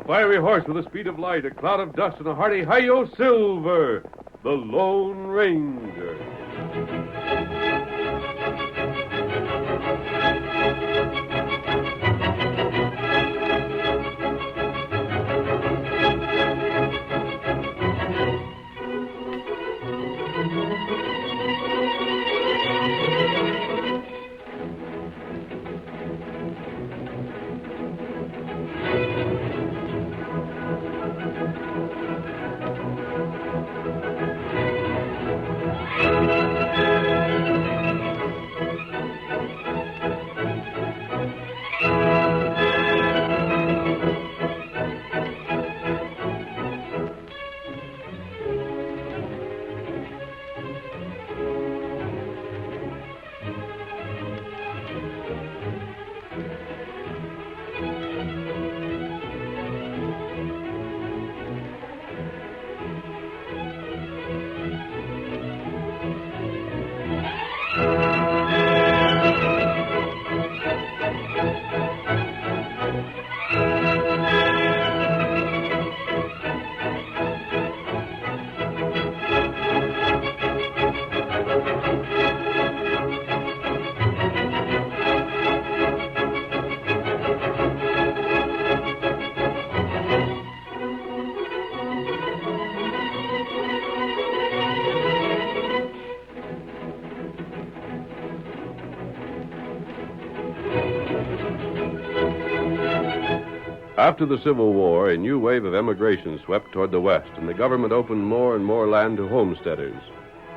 A fiery horse with the speed of light, a cloud of dust, and a hearty hi-yo silver. The Lone Ranger. After the Civil War, a new wave of emigration swept toward the West, and the government opened more and more land to homesteaders.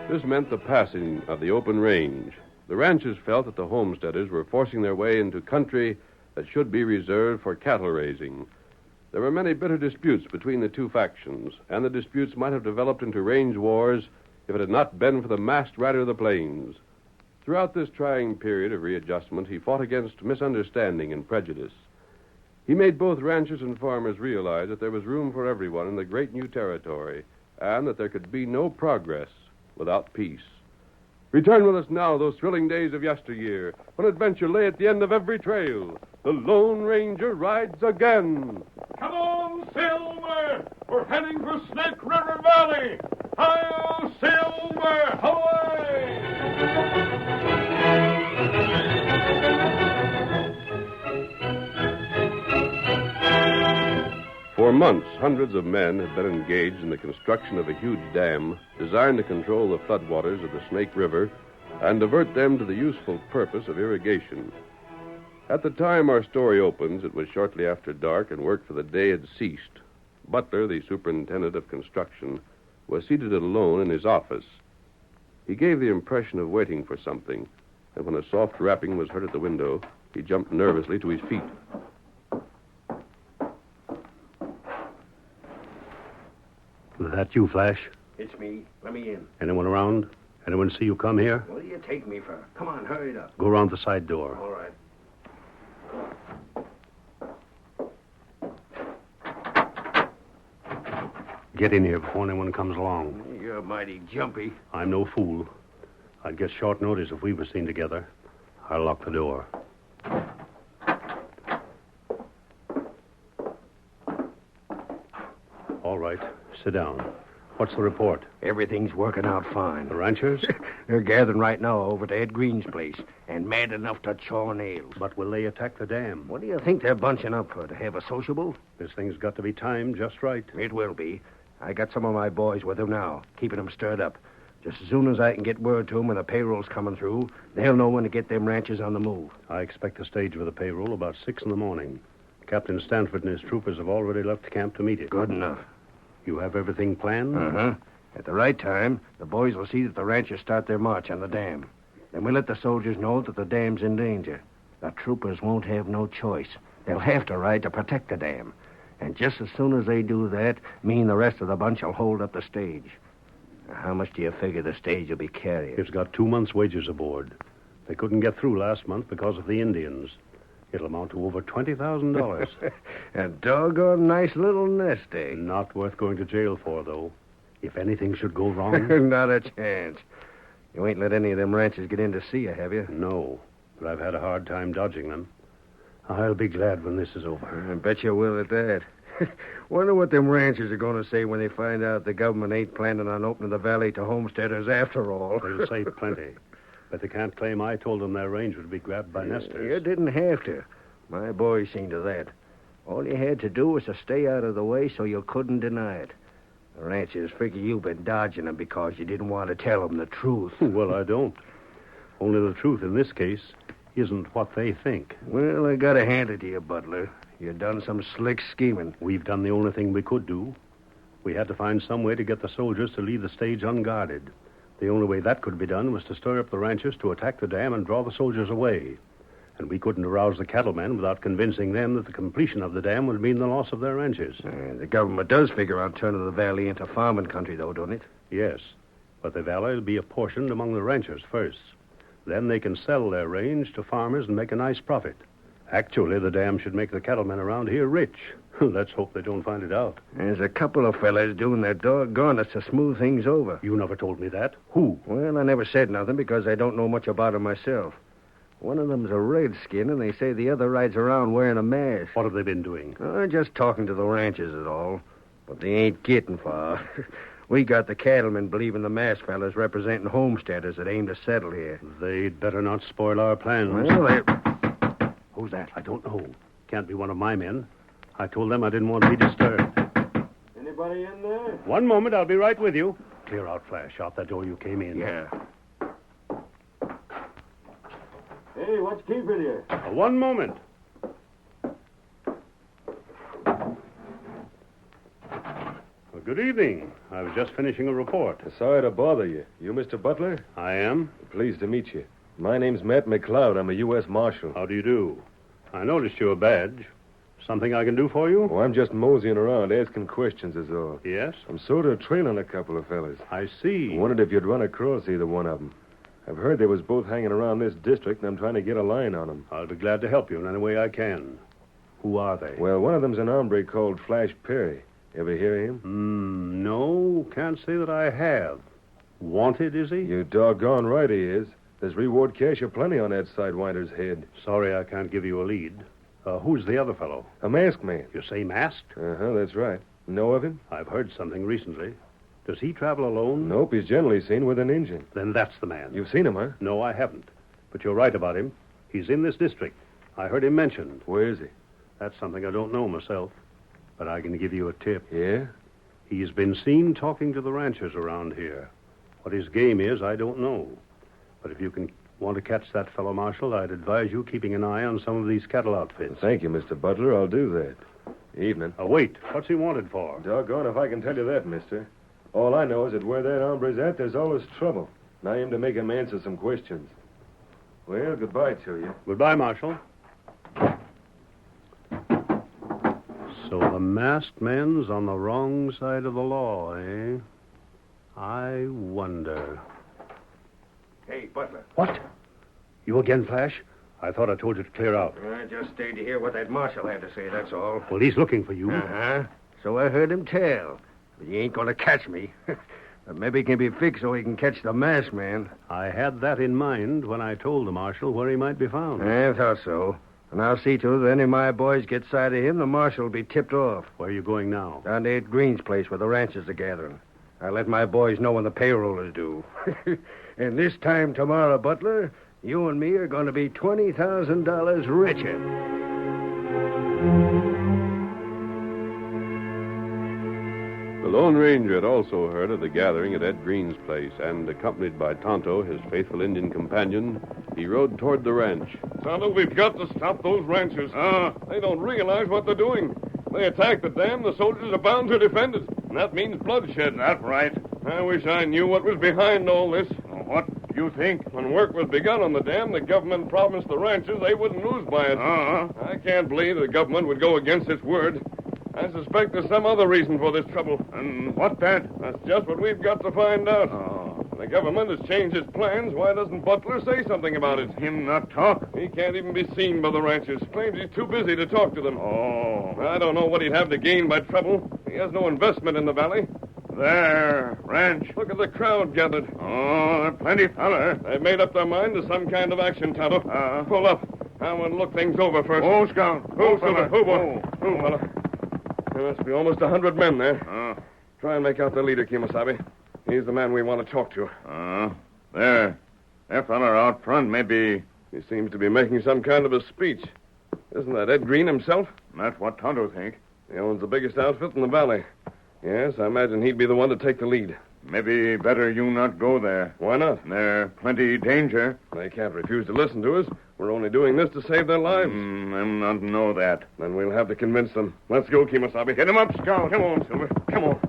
This meant the passing of the open range. The ranchers felt that the homesteaders were forcing their way into country that should be reserved for cattle raising. There were many bitter disputes between the two factions, and the disputes might have developed into range wars if it had not been for the masked rider of the plains. Throughout this trying period of readjustment, he fought against misunderstanding and prejudice. He made both ranchers and farmers realize that there was room for everyone in the great new territory, and that there could be no progress without peace. Return with us now those thrilling days of yesteryear, when adventure lay at the end of every trail. The Lone Ranger rides again. Come on, Silver! We're heading for Snake River Valley! Hi-yo, Silver! Away! For months, hundreds of men had been engaged in the construction of a huge dam designed to control the floodwaters of the Snake River and divert them to the useful purpose of irrigation. At the time our story opens, it was shortly after dark and work for the day had ceased. Butler, the superintendent of construction, was seated alone in his office. He gave the impression of waiting for something, and when a soft rapping was heard at the window, he jumped nervously to his feet. Is that you, Flash? It's me. Let me in. Anyone around? Anyone see you come here? What do you take me for? Come on, hurry it up. Go around the side door. All right. Get in here before anyone comes along. You're mighty jumpy. I'm no fool. I'd get short notice if we were seen together. I'll lock the door. All right. Sit down. What's the report? Everything's working out fine. The ranchers? They're gathering right now over to Ed Green's place and mad enough to chaw nails. But will they attack the dam? What do you think they're bunching up for? To have a sociable? This thing's got to be timed just right. It will be. I got some of my boys with them now, keeping them stirred up. Just as soon as I can get word to them when the payroll's coming through, they'll know when to get them ranchers on the move. I expect the stage with the payroll about 6 in the morning. Captain Stanford and his troopers have already left camp to meet it. Good enough. You have everything planned? Uh-huh. At the right time, the boys will see that the ranchers start their march on the dam. Then we'll let the soldiers know that the dam's in danger. The troopers won't have no choice. They'll have to ride to protect the dam. And just as soon as they do that, me and the rest of the bunch will hold up the stage. Now, how much do you figure the stage will be carrying? It's got 2 months' wages aboard. They couldn't get through last month because of the Indians. It'll amount to over $20,000. A doggone nice little nest egg. Not worth going to jail for, though. If anything should go wrong... Not a chance. You ain't let any of them ranchers get in to see you, have you? No, but I've had a hard time dodging them. I'll be glad when this is over. I bet you will at that. Wonder what them ranchers are going to say when they find out the government ain't planning on opening the valley to homesteaders after all. They'll say plenty. But they can't claim I told them their range would be grabbed by nesters. You didn't have to. My boys seen to that. All you had to do was to stay out of the way so you couldn't deny it. The ranchers figure you've been dodging them because you didn't want to tell them the truth. Well, I don't. Only the truth in this case isn't what they think. Well, I gotta hand it to you, Butler. You done some slick scheming. We've done the only thing we could do. We had to find some way to get the soldiers to leave the stage unguarded. The only way that could be done was to stir up the ranchers to attack the dam and draw the soldiers away. And we couldn't arouse the cattlemen without convincing them that the completion of the dam would mean the loss of their ranches. The government does figure on turning the valley into farming country, though, don't it? Yes, but the valley will be apportioned among the ranchers first. Then they can sell their range to farmers and make a nice profit. Actually, the dam should make the cattlemen around here rich. Let's hope they don't find it out. There's a couple of fellas doing their doggonest to smooth things over. You never told me that. Who? Well, I never said nothing because I don't know much about 'em myself. One of them's a redskin, and they say the other rides around wearing a mask. What have they been doing? Just talking to the ranchers is all. But they ain't getting far. We got the cattlemen believing the masked fellas representing homesteaders that aim to settle here. They'd better not spoil our plans. Well, who's that? I don't know. Can't be one of my men. I told them I didn't want to be disturbed. Anybody in there? One moment, I'll be right with you. Clear out, Flash. Out that door you came in. Yeah. Hey, what's keeping you? One moment. Well, good evening. I was just finishing a report. Sorry to bother you. You Mr. Butler? I am. Pleased to meet you. My name's Matt McLeod. I'm a U.S. Marshal. How do you do? I noticed your badge. Something I can do for you? Oh, I'm just moseying around, asking questions is all. Yes? I'm sort of trailing a couple of fellas. I see. I wondered if you'd run across either one of them. I've heard they was both hanging around this district, and I'm trying to get a line on them. I'll be glad to help you in any way I can. Who are they? Well, one of them's an hombre called Flash Perry. Ever hear of him? No, can't say that I have. Wanted, is he? You doggone right he is. There's reward cash aplenty on that sidewinder's head. Sorry I can't give you a lead. Who's the other fellow? A masked man. You say masked? Uh-huh, that's right. Know of him? I've heard something recently. Does he travel alone? Nope, he's generally seen with an Injun. Then that's the man. You've seen him, huh? No, I haven't. But you're right about him. He's in this district. I heard him mentioned. Where is he? That's something I don't know myself. But I can give you a tip. Yeah? He's been seen talking to the ranchers around here. What his game is, I don't know. But if you want to catch that fellow, Marshal, I'd advise you keeping an eye on some of these cattle outfits. Thank you, Mr. Butler. I'll do that. Evening. Wait. What's he wanted for? Doggone if I can tell you that, mister. All I know is that where that hombre's at, there's always trouble. And I aim to make him answer some questions. Well, goodbye to you. Goodbye, Marshal. So the masked man's on the wrong side of the law, eh? I wonder. Hey, Butler. What? You again, Flash? I thought I told you to clear out. I just stayed to hear what that marshal had to say, that's all. Well, he's looking for you. Uh-huh. So I heard him tell. But he ain't going to catch me. But maybe it can be fixed so he can catch the masked man. I had that in mind when I told the marshal where he might be found. I thought so. And I'll see to it that any of my boys get sight of him, the marshal will be tipped off. Where are you going now? Down to Ed Green's place where the ranchers are gathering. I'll let my boys know when the payroll is due. And this time tomorrow, Butler, you and me are going to be $20,000 richer. The Lone Ranger had also heard of the gathering at Ed Green's place, and accompanied by Tonto, his faithful Indian companion, he rode toward the ranch. Tonto, we've got to stop those ranchers. They don't realize what they're doing. They attack the dam, the soldiers are bound to defend it. And that means bloodshed. That's right. I wish I knew what was behind all this. What do you think? When work was begun on the dam, the government promised the ranchers they wouldn't lose by it. I can't believe the government would go against its word. I suspect there's some other reason for this trouble. And what that? That's just what we've got to find out. The government has changed its plans. Why doesn't Butler say something about it? Him not talk? He can't even be seen by the ranchers. Claims he's too busy to talk to them. I don't know what he'd have to gain by trouble. He has no investment in the valley. There, ranch. Look at the crowd gathered. Plenty feller. They've made up their mind to some kind of action, Tonto. Pull up. I want to look things over first. Scout. Fella. Fella. There must be almost 100 men there. Try and make out the leader, Kimasabi. He's the man we want to talk to. There. That fella out front may be... He seems to be making some kind of a speech. Isn't that Ed Green himself? That's what Tonto think. He owns the biggest outfit in the valley. Yes, I imagine he'd be the one to take the lead. Maybe better you not go there. Why not? There plenty danger. They can't refuse to listen to us. We're only doing this to save their lives. Them not know that. Then we'll have to convince them. Let's go, Kimasabi. Get him up, Scout. Come on, Silver. Come on.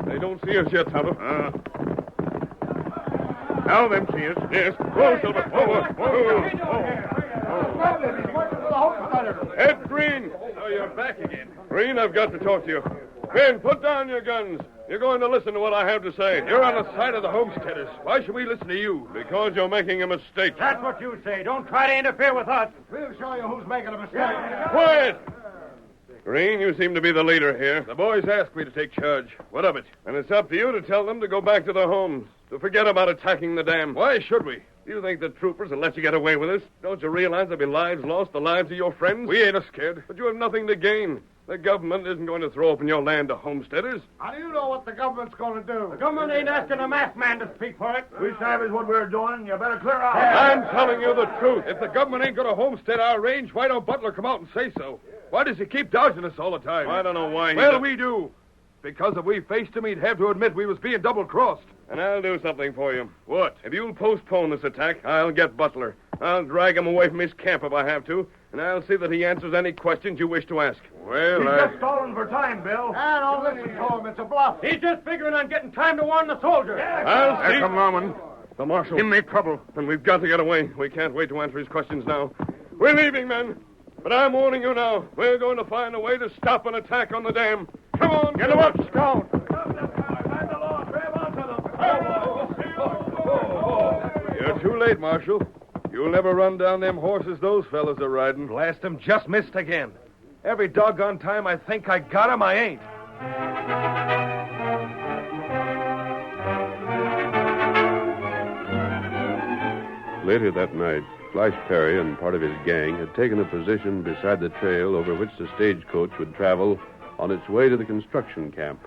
They don't see us yet, Tonto. Now them see us. Yes. Whoa, Silver. Whoa. Ed Green. So you're back again. Green, I've got to talk to you. Men, put down your guns. You're going to listen to what I have to say. You're on the side of the homesteaders. Why should we listen to you? Because you're making a mistake. That's what you say. Don't try to interfere with us. We'll show you who's making a mistake. Quiet! Green, you seem to be the leader here. The boys asked me to take charge. What of it? And it's up to you to tell them to go back to their homes, to forget about attacking the dam. Why should we? You think the troopers will let you get away with this? Don't you realize there'll be lives lost, the lives of your friends? We ain't scared. But you have nothing to gain. The government isn't going to throw open your land to homesteaders. How do you know what the government's going to do? The government ain't asking a masked man to speak for it. We savage what we're doing. You better clear out. I'm telling you the truth. If the government ain't going to homestead our range, why don't Butler come out and say so? Why does he keep dodging us all the time? I don't know why. Well, we do. Because if we faced him, he'd have to admit we was being double-crossed. And I'll do something for you. What? If you'll postpone this attack, I'll get Butler. I'll drag him away from his camp if I have to, and I'll see that he answers any questions you wish to ask. Well, He's just stalling for time, Bill. Don't listen to him. It's a bluff. He's just figuring on getting time to warn the soldiers. I'll see. There come Norman. The marshal. Give me trouble. Then we've got to get away. We can't wait to answer his questions now. We're leaving, men. But I'm warning you now. We're going to find a way to stop an attack on the dam. Come on. Get him up, Scout. You're too late, Marshal. You'll never run down them horses those fellas are riding. Blast him, just missed again. Every doggone time I think I got him, I ain't. Later that night, Flash Perry and part of his gang had taken a position beside the trail over which the stagecoach would travel on its way to the construction camp.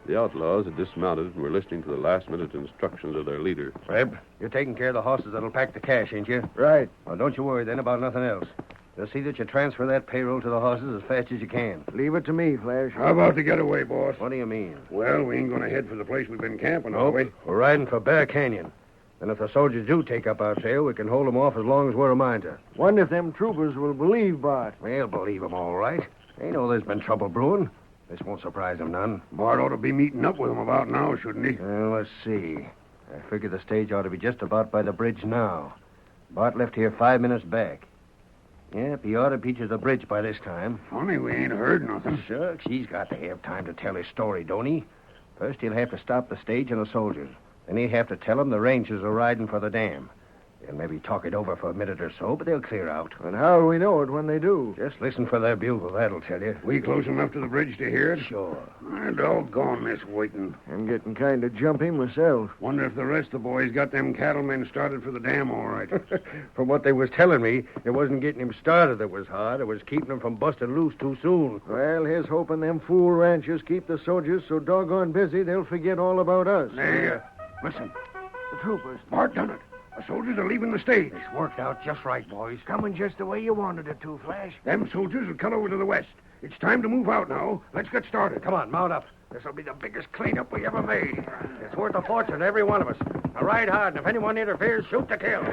The outlaws had dismounted and were listening to the last-minute instructions of their leader. Reb, you're taking care of the horses that'll pack the cash, ain't you? Right. Well, don't you worry then about nothing else. You'll see that you transfer that payroll to the horses as fast as you can. Leave it to me, Flash. How about the getaway, boss? What do you mean? Well, we ain't going to head for the place we've been camping, are we? We're riding for Bear Canyon. And if the soldiers do take up our trail, we can hold them off as long as we're a mind to. Wonder if them troopers will believe Bart. They'll believe them all right. They know there's been trouble brewing. This won't surprise them none. Bart ought to be meeting up with them about now, shouldn't he? Well, let's see. I figure the stage ought to be just about by the bridge now. Bart left here 5 minutes back. Yep, he ought to be to the bridge by this time. Funny, we ain't heard nothing. Shucks, he's got to have time to tell his story, don't he? First, he'll have to stop the stage and the soldiers. Then he'll have to tell them the Rangers are riding for the dam. They'll maybe talk it over for a minute or so, but they'll clear out. And how will we know it when they do? Just listen for their bugle, that'll tell you. We close enough to the bridge to hear it? Sure. Doggone this waiting. I'm getting kind of jumpy myself. Wonder if the rest of the boys got them cattlemen started for the dam all right. From what they was telling me, it wasn't getting him started that was hard. It was keeping him from busting loose too soon. Well, here's hoping them fool ranchers keep the soldiers so doggone busy they'll forget all about us. Hey, listen. The troopers. Bart done it. The soldiers are leaving the stage. It's worked out just right, boys. Coming just the way you wanted it to, Flash. Them soldiers will cut over to the west. It's time to move out now. Let's get started. Come on, mount up. This'll be the biggest cleanup we ever made. It's worth a fortune to every one of us. Now ride hard, and if anyone interferes, shoot to kill.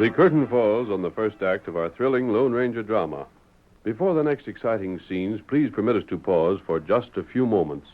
The curtain falls on the first act of our thrilling Lone Ranger drama. Before the next exciting scenes, please permit us to pause for just a few moments.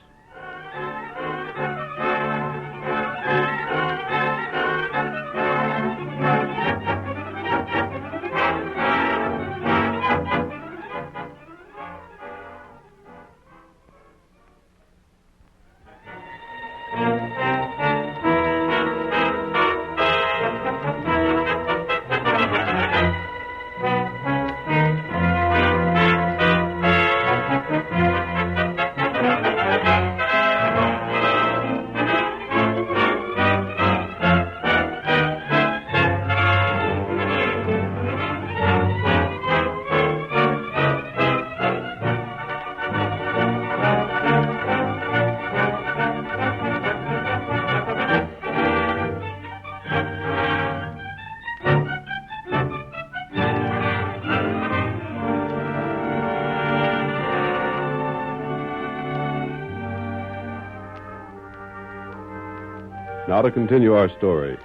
Now to continue our story.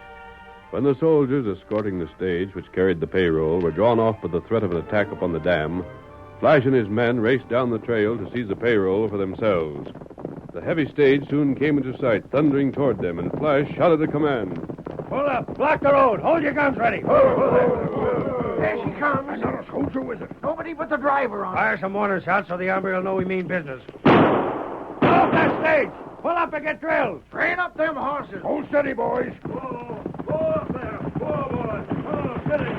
When the soldiers escorting the stage which carried the payroll were drawn off by the threat of an attack upon the dam, Flash and his men raced down the trail to seize the payroll for themselves. The heavy stage soon came into sight, thundering toward them, and Flash shouted a command. Pull up! Block the road! Hold your guns ready! There she comes. Not a soldier with her. Nobody but the driver on. Fire some warning shots so the hombre will know we mean business. Off that stage! Pull up and get drilled! Train up them horses. Hold steady, boys. Whoa up there. Whoa, boy. Oh, steady.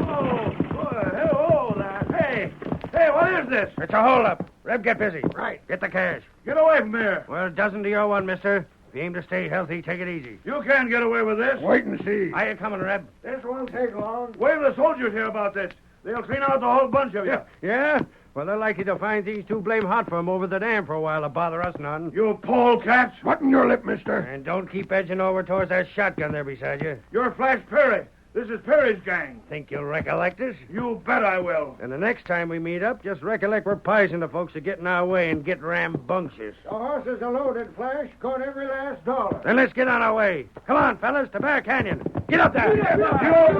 Whoa, there. Hey, what is this? It's a holdup. Reb, get busy. Right. Get the cash. Get away from here. Well, dozen to your one, mister. If you aim to stay healthy, take it easy. You can't get away with this. Wait and see. How you coming, Reb? This won't take long. Wave the soldiers here about this. They'll clean out the whole bunch of you. Yeah? Well, they're likely to find things too blame hot for 'em over the dam for a while to bother us none. You polecats. Button your lip, mister. And don't keep edging over towards that shotgun there beside you. You're Flash Perry. This is Perry's gang. Think you'll recollect us? You bet I will. And the next time we meet up, just recollect we're pies the folks that get in our way and get rambunctious. The horses are loaded, Flash. Caught every last dollar. Then let's get on our way. Come on, fellas, to Bear Canyon. Get up there. You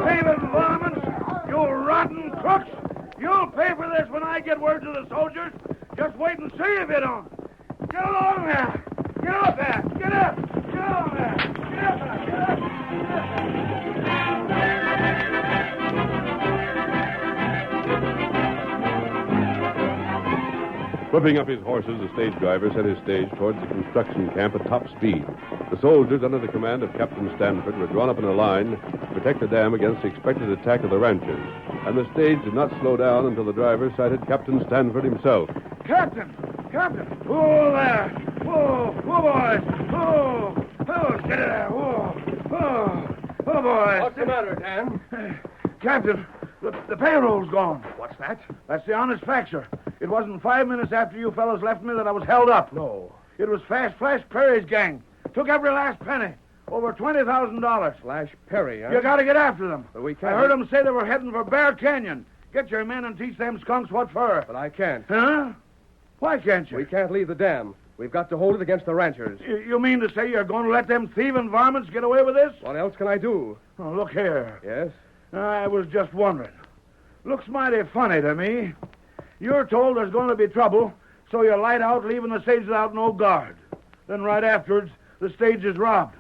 thieving varmints. You rotten crooks. You'll pay for this when I get word to the soldiers. Just wait and see if you don't. Get along there. Get up there. Get up. Get along there. Get up there. Get up. Whipping up his horses, the stage driver set his stage towards the construction camp at top speed. The soldiers, under the command of Captain Stanford, were drawn up in a line to protect the dam against the expected attack of the ranchers. And the stage did not slow down until the driver sighted Captain Stanford himself. Captain! Whoa there! Whoa, boys! Whoa, steady there! Whoa, boys! What's the matter, Dan? Captain, the payroll's gone. What's that? That's the honest fact, sir. It wasn't 5 minutes after you fellows left me that I was held up. No. It was Flash Perry's gang. Took every last penny. Over $20,000. Flash Perry, huh? You gotta get after them. But we I can't. heard them say they were heading for Bear Canyon. Get your men and teach them skunks what for. But I can't. Huh? Why can't you? We can't leave the dam. We've got to hold it against the ranchers. You mean to say you're going to let them thieving varmints get away with this? What else can I do? Oh, look here. Yes? I was just wondering. Looks mighty funny to me. You're told there's going to be trouble, so you light out, leaving the stage without no guard. Then right afterwards, the stage is robbed.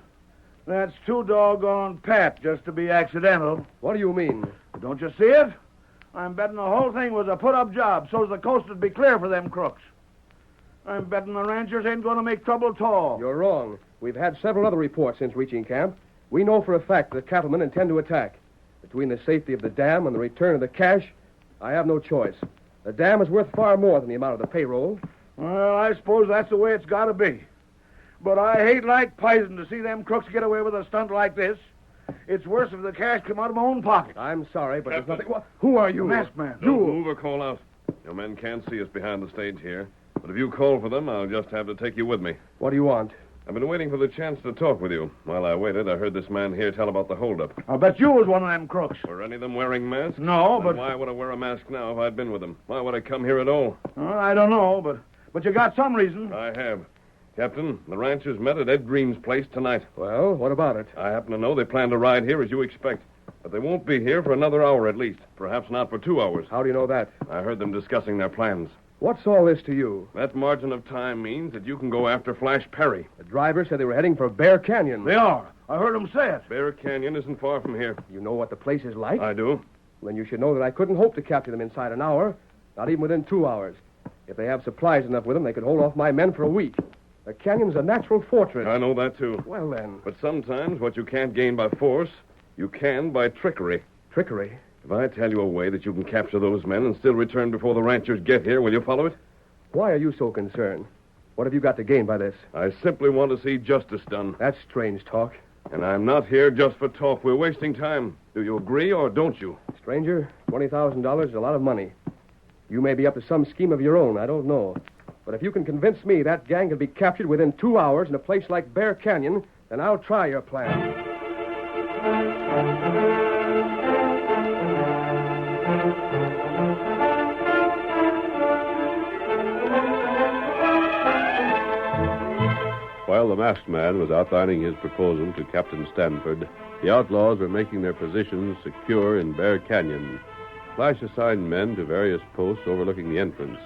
That's too doggone pat just to be accidental. What do you mean? Don't you see it? I'm betting the whole thing was a put-up job so's the coast would be clear for them crooks. I'm betting the ranchers ain't going to make trouble at all. You're wrong. We've had several other reports since reaching camp. We know for a fact the cattlemen intend to attack. Between the safety of the dam and the return of the cash, I have no choice. The dam is worth far more than the amount of the payroll. Well, I suppose that's the way it's got to be. But I hate like poison to see them crooks get away with a stunt like this. It's worse if the cash come out of my own pocket. I'm sorry, but there's nothing... Who are you? Masked man. Don't move or call out. Your men can't see us behind the stage here. But if you call for them, I'll just have to take you with me. What do you want? I've been waiting for the chance to talk with you. While I waited, I heard this man here tell about the holdup. I'll bet you was one of them crooks. Were any of them wearing masks? No, Then but... why would I wear a mask now if I'd been with them? Why would I come here at all? Well, I don't know, but you got some reason. I have. Captain, the ranchers met at Ed Green's place tonight. Well, what about it? I happen to know they plan to ride here as you expect. But they won't be here for another hour at least. Perhaps not for 2 hours. How do you know that? I heard them discussing their plans. What's all this to you? That margin of time means that you can go after Flash Perry. The driver said they were heading for Bear Canyon. They are. I heard them say it. Bear Canyon isn't far from here. You know what the place is like? I do. Then you should know that I couldn't hope to capture them inside an hour, not even within 2 hours. If they have supplies enough with them, they could hold off my men for a week. The canyon's a natural fortress. I know that, too. Well, then. But sometimes what you can't gain by force, you can by trickery. Trickery? If I tell you a way that you can capture those men and still return before the ranchers get here, will you follow it? Why are you so concerned? What have you got to gain by this? I simply want to see justice done. That's strange talk. And I'm not here just for talk. We're wasting time. Do you agree or don't you? Stranger, $20,000 is a lot of money. You may be up to some scheme of your own, I don't know. But if you can convince me that gang can be captured within 2 hours in a place like Bear Canyon, then I'll try your plan. While the masked man was outlining his proposal to Captain Stanford, the outlaws were making their positions secure in Bear Canyon. Flash assigned men to various posts overlooking the entrance,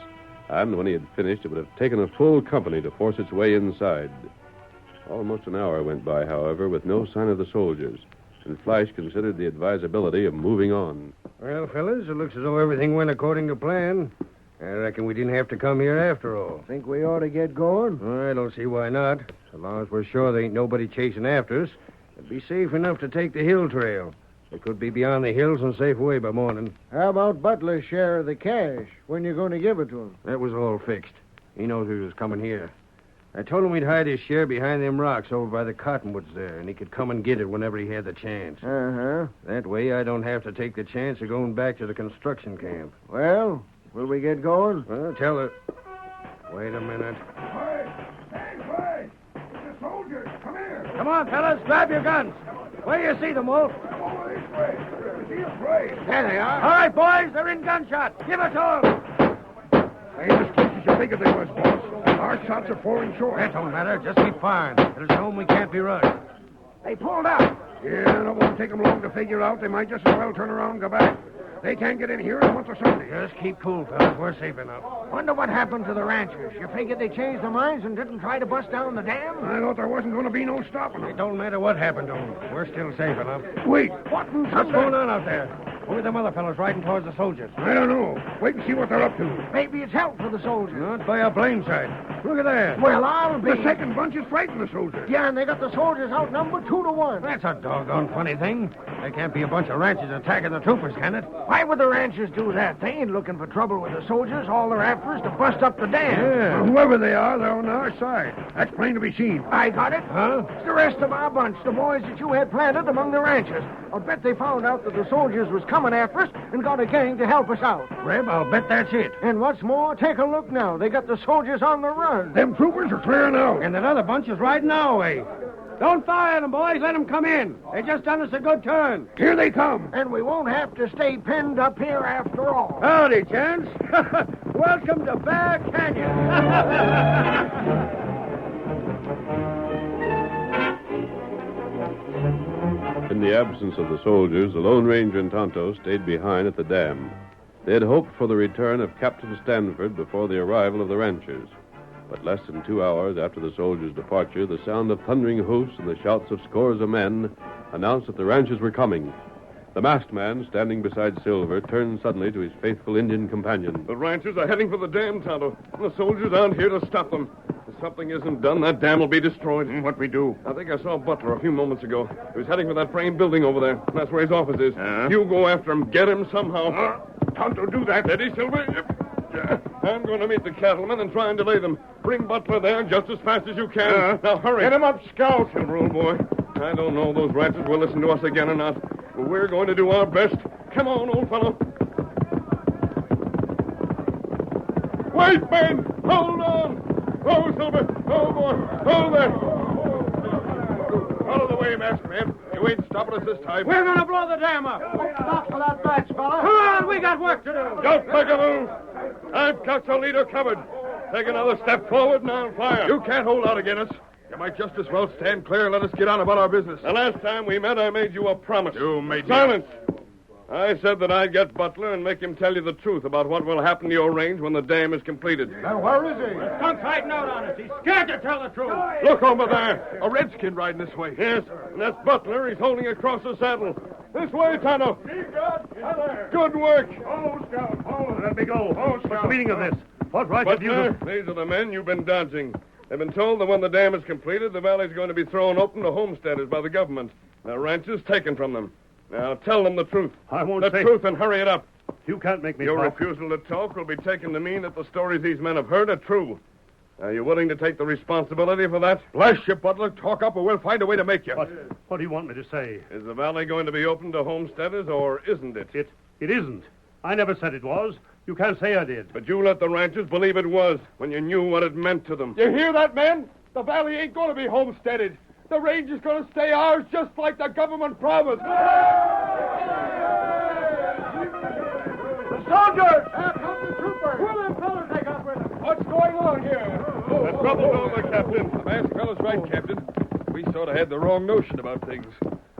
and when he had finished, it would have taken a full company to force its way inside. Almost an hour went by, however, with no sign of the soldiers, and Flash considered the advisability of moving on. Well, fellas, it looks as though everything went according to plan. I reckon we didn't have to come here after all. Think we ought to get going? I don't see why not. So long as we're sure there ain't nobody chasing after us, it'd be safe enough to take the hill trail. They could be beyond the hills and safe away by morning. How about Butler's share of the cash? When you going to give it to him? That was all fixed. He knows we was coming here. I told him we'd hide his share behind them rocks over by the cottonwoods there, and he could come and get it whenever he had the chance. Uh-huh. That way I don't have to take the chance of going back to the construction camp. Well, will we get going? Well, tell her. Wait a minute. Hey, the soldiers, come here. Come on, fellas, grab your guns. Where do you see them, Wolf? Come over this way. This way. There they are. All right, boys, they're in gunshot. Give it to them. They ain't as close as you figured they was, boss. Our shots are falling short. That don't matter. Just keep firing. It'll show them we can't be rushed. They pulled out. Yeah, and it won't take them long to figure out. They might just as well turn around and go back. They can't get in here in a month or Sunday. Just keep cool, fellas. We're safe enough. Wonder what happened to the ranchers. You figured they changed their minds and didn't try to bust down the dam? I thought there wasn't going to be no stopping It them. don't matter what happened to them. We're still safe enough. Wait, what in What's thunder? going on out there? Who are them other fellows riding towards the soldiers? I don't know. Wait and see what they're up to. Maybe it's help for the soldiers. Not by a blame sight. Look at that. Well, I'll be... The second bunch is fighting the soldiers. Yeah, and they got the soldiers outnumbered 2-1. That's a doggone funny thing. There can't be a bunch of ranchers attacking the troopers, can it? Why would the ranchers do that? They ain't looking for trouble with the soldiers. All they're after is to bust up the dam. Yeah. Well, whoever they are, they're on our side. That's plain to be seen. I got it. Huh? It's the rest of our bunch, the boys that you had planted among the ranchers. I'll bet they found out that the soldiers was coming after us and got a gang to help us out. Reb, I'll bet that's it. And what's more, take a look now. They got the soldiers on the run. Them troopers are clearing out. And that other bunch is riding our way. Don't fire them, boys. Let them come in. They just done us a good turn. Here they come. And we won't have to stay pinned up here after all. Howdy, gents. Welcome to Bear Canyon. In the absence of the soldiers, the Lone Ranger and Tonto stayed behind at the dam. They had hoped for the return of Captain Stanford before the arrival of the ranchers. But less than 2 hours after the soldiers' departure, the sound of thundering hoofs and the shouts of scores of men announced that the ranchers were coming. The masked man, standing beside Silver, turned suddenly to his faithful Indian companion. The ranchers are heading for the dam, Tonto. The soldiers aren't here to stop them. If something isn't done, that dam will be destroyed. What we do? I think I saw Butler a few moments ago. He was heading for that frame building over there. That's where his office is. You go after him. Get him somehow. Tonto, do that. Steady, Silver. I'm going to meet the cattlemen and try and delay them. Bring Butler there just as fast as you can. Now, hurry. Get him up, Scout. Silver, old boy. I don't know if those ranchers will listen to us again or not, but we're going to do our best. Come on, old fellow. Wait, Ben! Hold on! Oh, Silver! Oh, boy! Hold there! Out of the way, masked man. You ain't stopping us this time. We're going to blow the dam up. Stop for that batch, fella. Come on, we got work to do. Don't make a move. I've got your leader covered. Take another step forward and I'll fire. You can't hold out against us. You might just as well stand clear and let us get on about our business. The last time we met, I made you a promise. You made Silence! I said that I'd get Butler and make him tell you the truth about what will happen to your range when the dam is completed. Now, where is he? Skunk's hiding out on us. He's scared to tell the truth. Look over there. A redskin riding this way. Yes, and that's Butler. He's holding across the saddle. This way, Tonto. Good work. Oh, Scout. Oh, Let me go. Oh, What's the meaning of this? What right have you Butler, to... these are the men you've been dodging. They've been told that when the dam is completed, the valley's going to be thrown open to homesteaders by the government. The ranches taken from them. Now, tell them the truth. I won't The say... truth and hurry it up. You can't make me Your talk. refusal to talk will be taken to mean that the stories these men have heard are true. Are you willing to take the responsibility for that? Bless you, Butler. Talk up or we'll find a way to make you. What do you want me to say? Is the valley going to be open to homesteaders, or isn't it? It isn't. I never said it was. You can't say I did. But you let the ranchers believe it was when you knew what it meant to them. You hear that, men? The valley ain't going to be homesteaded. The range is going to stay ours just like the government promised. The soldiers! Here come the troopers! Who will them fellas they got with them? What's going on here? The trouble's over, Captain. The masked fellows right, Captain. We sort of had the wrong notion about things.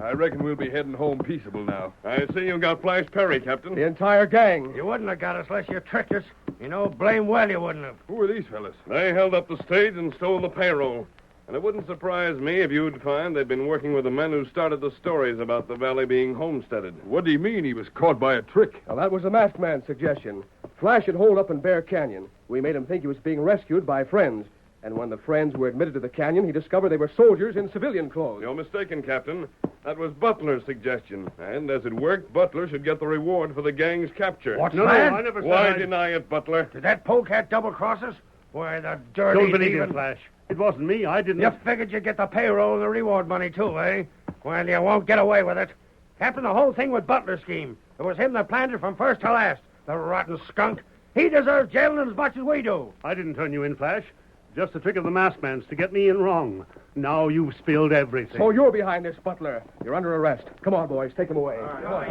I reckon we'll be heading home peaceable now. I see you got Flash Perry, Captain. The entire gang. You wouldn't have got us unless you tricked us. You know, blame well you wouldn't have. Who are these fellas? They held up the stage and stole the payroll. And it wouldn't surprise me if you'd find they'd been working with the men who started the stories about the valley being homesteaded. What do you mean he was caught by a trick? Well, that was the masked man's suggestion. Flash had holed up in Bear Canyon. We made him think he was being rescued by friends. And when the friends were admitted to the canyon, he discovered they were soldiers in civilian clothes. You're mistaken, Captain. That was Butler's suggestion. And as it worked, Butler should get the reward for the gang's capture. What's No, that? I never said Why I... deny it, Butler? Did that polecat double-cross us? Why, the dirty Don't believe thieving- it, Flash. It wasn't me. I didn't... You figured you'd get the payroll and the reward money, too, eh? Well, you won't get away with it. Captain, the whole thing was Butler's scheme. It was him that planned it from first to last. The rotten skunk. He deserves jailing as much as we do. I didn't turn you in, Flash. Just a trick of the masked man's to get me in wrong. Now you've spilled everything. So you're behind this, Butler. You're under arrest. Come on, boys. Take him away. Hold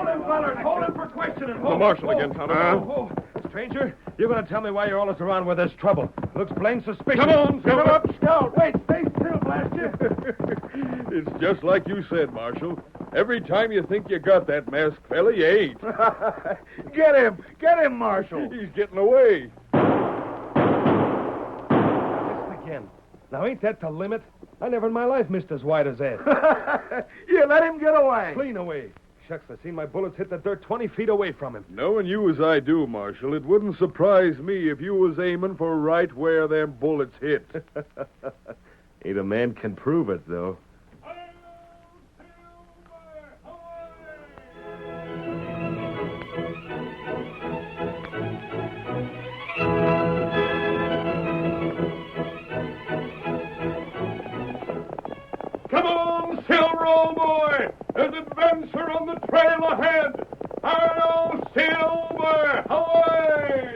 him, fellers. Hold him for questioning. The marshal again, Tonto. Stranger, you're going to tell me why you're all around with this trouble. Looks plain suspicious. Come on, Give him Silver. up, Scout. Wait, stay still, blast you. It's just like you said, Marshal. Every time you think you got that masked fella, you ain't. Get him. Get him, Marshal. He's getting away. Missed again. Now, ain't that the limit? I never in my life missed as wide as that. You let him get away. Clean away. Shucks, I seen my bullets hit the dirt 20 feet away from him. Knowing you as I do, Marshal, it wouldn't surprise me if you was aiming for right where them bullets hit. Ain't a man can prove it, though. Come on, Silver, old boy! There's adventure on the trail ahead! Hello, Silver! Away!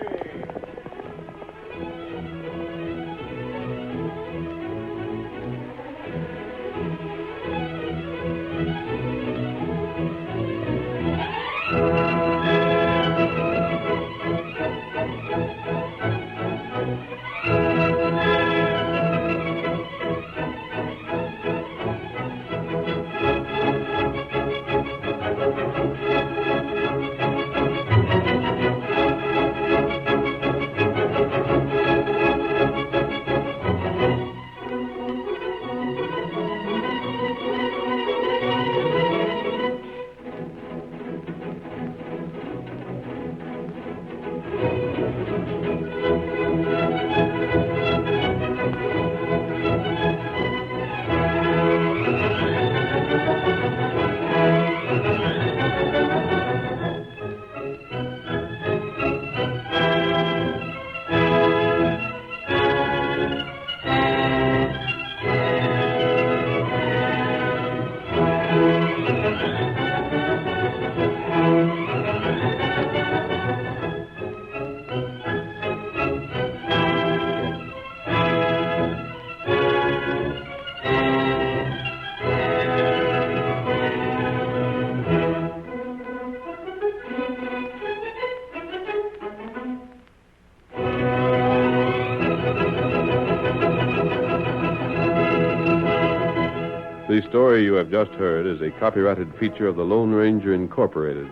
The story you have just heard is a copyrighted feature of the Lone Ranger Incorporated.